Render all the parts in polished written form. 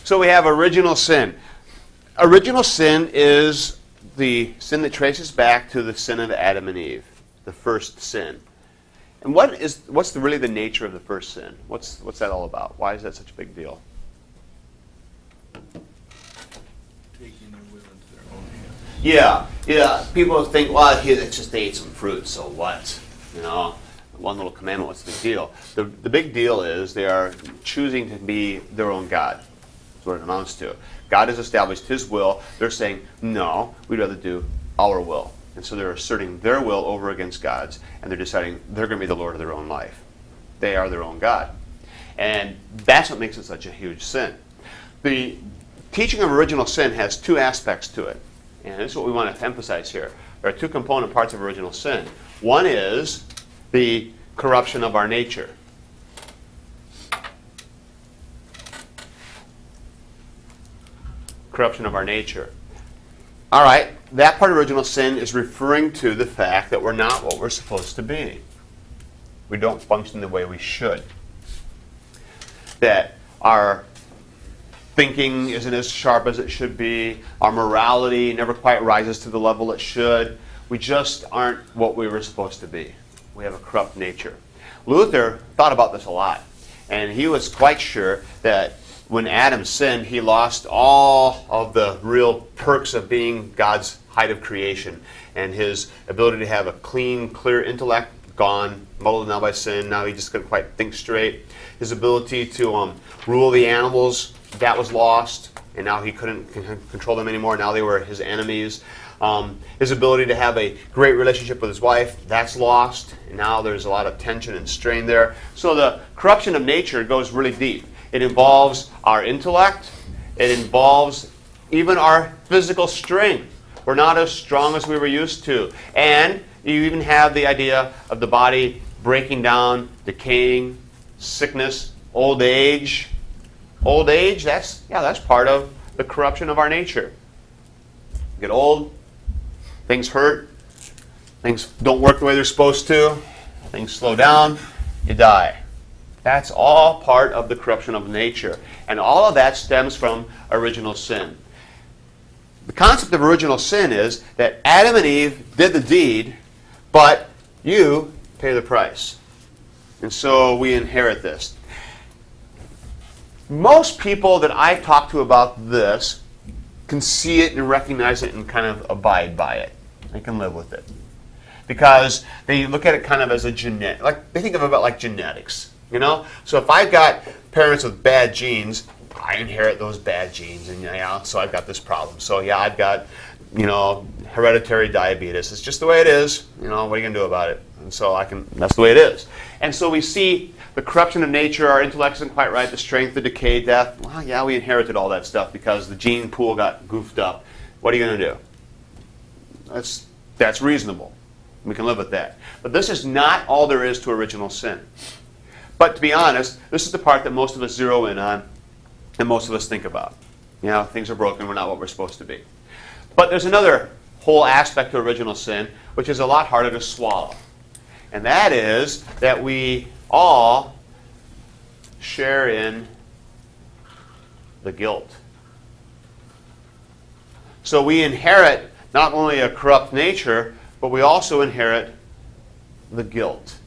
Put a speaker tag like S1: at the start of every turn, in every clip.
S1: So we have original sin. Original sin is the sin that traces back to the sin of Adam and Eve, the first sin. And what's really the nature of the first sin? What's that all about? Why is that such a big deal?
S2: Taking their will into their own hands.
S1: Yeah. People think, well, it's just they ate some fruit, so what? One little commandment, what's the big deal? The big deal is they are choosing to be their own God. That's what it amounts to. God has established His will. They're saying, no, we'd rather do our will. And so they're asserting their will over against God's, and they're deciding they're going to be the Lord of their own life. They are their own God. And that's what makes it such a huge sin. The teaching of original sin has two aspects to it. And this is what we want to emphasize here. There are two component parts of original sin. One is the corruption of our nature. Corruption of our nature. All right, that part of original sin is referring to the fact that we're not what we're supposed to be. We don't function the way we should. That our thinking isn't as sharp as it should be. Our morality never quite rises to the level it should. We just aren't what we were supposed to be. We have a corrupt nature. Luther thought about this a lot, and he was quite sure that when Adam sinned, he lost all of the real perks of being God's height of creation. And his ability to have a clean, clear intellect, gone, muddled now by sin. Now he just couldn't quite think straight. His ability to rule the animals, that was lost. And now he couldn't control them anymore. Now they were his enemies. His ability to have a great relationship with his wife, that's lost. And now there's a lot of tension and strain there. So the corruption of nature goes really deep. It involves our intellect. It involves even our physical strength. We're not as strong as we were used to. And you even have the idea of the body breaking down, decaying, sickness, old age. Old age, that's part of the corruption of our nature. You get old, things hurt, things don't work the way they're supposed to, things slow down, you die. That's all part of the corruption of nature. And all of that stems from original sin. The concept of original sin is that Adam and Eve did the deed, but you pay the price. And so we inherit this. Most people that I talk to about this can see it and recognize it and kind of abide by it. They can live with it. Because they look at it kind of as a genetic, they think of it about like genetics. So if I've got parents with bad genes, I inherit those bad genes, and so I've got this problem. So I've got, hereditary diabetes. It's just the way it is. What are you going to do about it? And so that's the way it is. And so we see the corruption of nature, our intellect isn't quite right, the strength, the decay, death. Well, we inherited all that stuff because the gene pool got goofed up. What are you going to do? That's reasonable. We can live with that. But this is not all there is to original sin. But to be honest, this is the part that most of us zero in on and most of us think about. Things are broken, we're not what we're supposed to be. But there's another whole aspect to original sin, which is a lot harder to swallow. And that is that we all share in the guilt. So we inherit not only a corrupt nature, but we also inherit the guilt.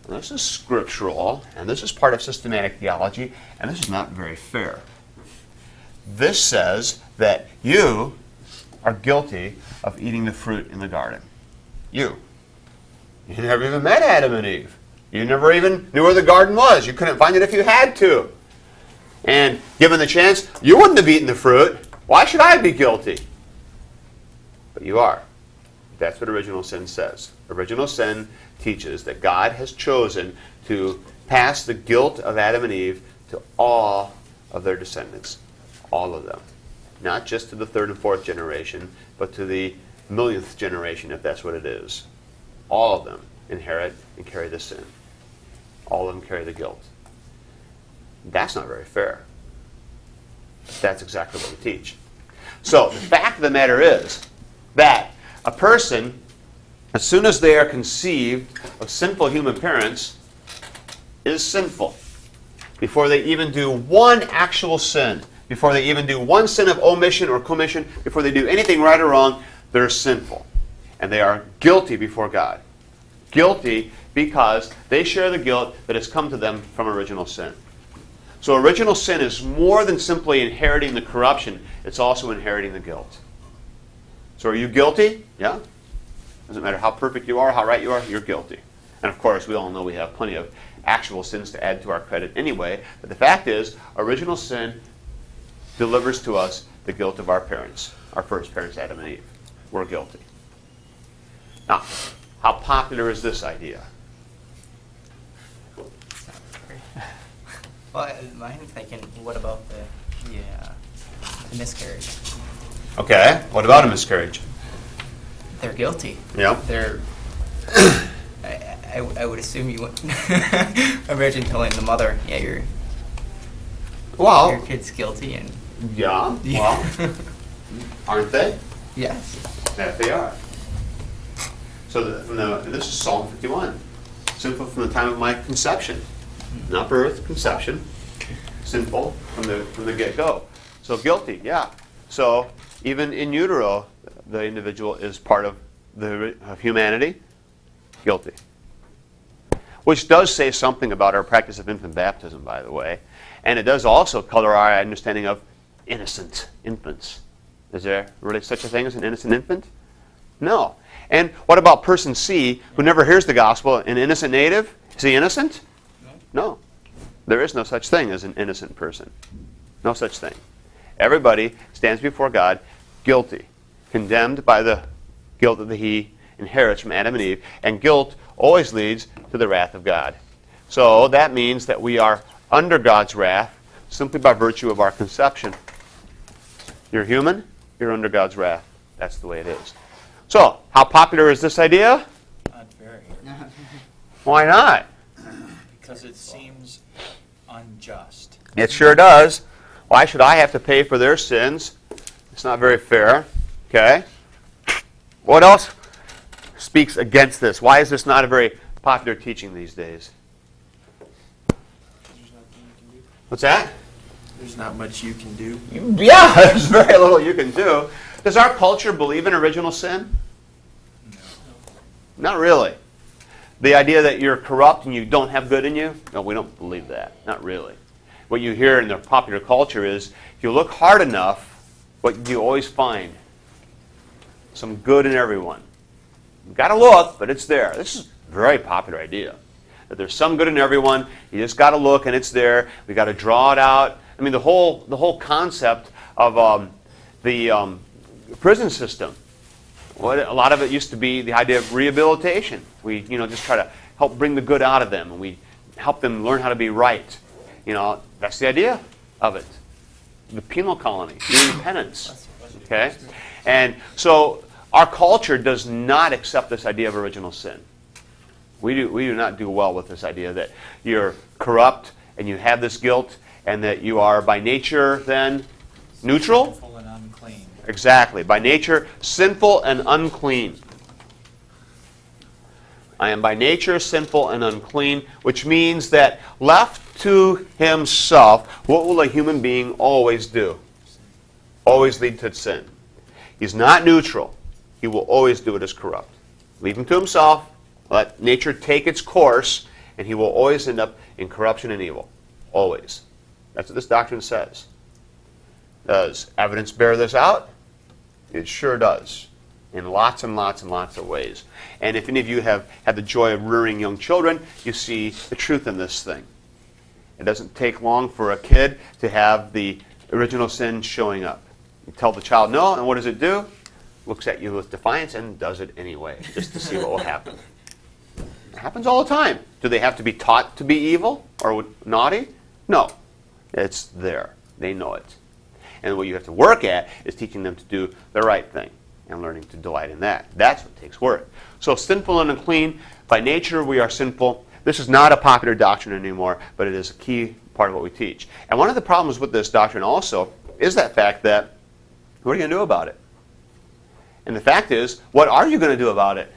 S1: This is scriptural, and this is part of systematic theology, and this is not very fair. This says that you are guilty of eating the fruit in the garden. You. You never even met Adam and Eve. You never even knew where the garden was. You couldn't find it if you had to. And given the chance, you wouldn't have eaten the fruit. Why should I be guilty? But you are. That's what original sin says. Original sin teaches that God has chosen to pass the guilt of Adam and Eve to all of their descendants. All of them. Not just to the third and fourth generation, but to the millionth generation, if that's what it is. All of them inherit and carry the sin. All of them carry the guilt. That's not very fair. That's exactly what we teach. So, the fact of the matter is that a person, as soon as they are conceived of sinful human parents, is sinful. before they even do one actual sin, before they even do one sin of omission or commission, before they do anything right or wrong, they're sinful. And they are guilty before God. Guilty because they share the guilt that has come to them from original sin. So original sin is more than simply inheriting the corruption. It's also inheriting the guilt. So are you guilty? Yeah. Doesn't matter how perfect you are, how right you are, you're guilty. And of course, we all know we have plenty of actual sins to add to our credit anyway. But the fact is, original sin delivers to us the guilt of our parents, our first parents, Adam and Eve. We're guilty. Now, how popular is this idea?
S3: Well, I'm thinking, what about the miscarriage?
S1: Okay, what about a miscarriage?
S3: They're guilty.
S1: Yeah.
S3: They're. I would assume you would imagine telling the mother, yeah, your kid's guilty, and
S1: Yeah, well, aren't they?
S3: yes.
S1: That they are. So this is Psalm 51. Sinful from the time of my conception. Not birth, conception. Sinful from the get-go. So guilty, yeah. So even in utero, the individual is part of humanity. Guilty. Which does say something about our practice of infant baptism, by the way. And it does also color our understanding of innocent infants. Is there really such a thing as an innocent infant? No. And what about person C, who never hears the gospel, an innocent native? Is he innocent? No. There is no such thing as an innocent person. No such thing. Everybody stands before God guilty, condemned by the guilt that he inherits from Adam and Eve, and guilt always leads to the wrath of God. So that means that we are under God's wrath simply by virtue of our conception. You're human, you're under God's wrath. That's the way it is. So, how popular is this idea?
S4: Not very.
S1: Why not?
S4: Because it seems unjust.
S1: It sure does. Why should I have to pay for their sins? It's not very fair. Okay? What else speaks against this? Why is this not a very popular teaching these days? What's that?
S2: There's not much you can do.
S1: Yeah, there's very little you can do. Does our culture believe in original sin?
S2: No.
S1: Not really. The idea that you're corrupt and you don't have good in you? No, we don't believe that. Not really. What you hear in the popular culture is, if you look hard enough, what do you always find? Some good in everyone. You've got to look, but it's there. This is a very popular idea. That there's some good in everyone. You just got to look, and it's there. We got to draw it out. I mean, the whole concept of the prison system. A lot of it used to be the idea of rehabilitation. We, just try to help bring the good out of them, and we help them learn how to be right. That's the idea of it. The penal colony, doing penance. Okay, and so our culture does not accept this idea of original sin. We do not do well with this idea that you're corrupt and you have this guilt, and that you are by nature then neutral.
S4: Sinful and unclean.
S1: Exactly. By nature, sinful and unclean. I am by nature sinful and unclean, which means that left to himself, what will a human being always do? Always lead to sin. He's not neutral. He will always do it as corrupt. Leave him to himself, let nature take its course, and he will always end up in corruption and evil. Always. That's what this doctrine says. Does evidence bear this out? It sure does. In lots and lots and lots of ways. And if any of you have had the joy of rearing young children, you see the truth in this thing. It doesn't take long for a kid to have the original sin showing up. You tell the child no, and what does it do? Looks at you with defiance and does it anyway, just to see what will happen. It happens all the time. Do they have to be taught to be evil or naughty? No. It's there. They know it. And what you have to work at is teaching them to do the right thing and learning to delight in that. That's what takes work. So sinful and unclean, by nature we are sinful. This is not a popular doctrine anymore, but it is a key part of what we teach. And one of the problems with this doctrine also is that fact that, what are you going to do about it? And the fact is, what are you going to do about it?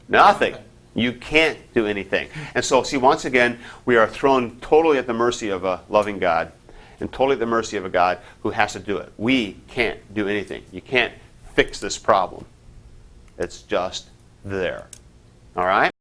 S1: Nothing. You can't do anything. And so, see, once again, we are thrown totally at the mercy of a loving God and totally at the mercy of a God who has to do it. We can't do anything. You can't fix this problem. It's just there. All right?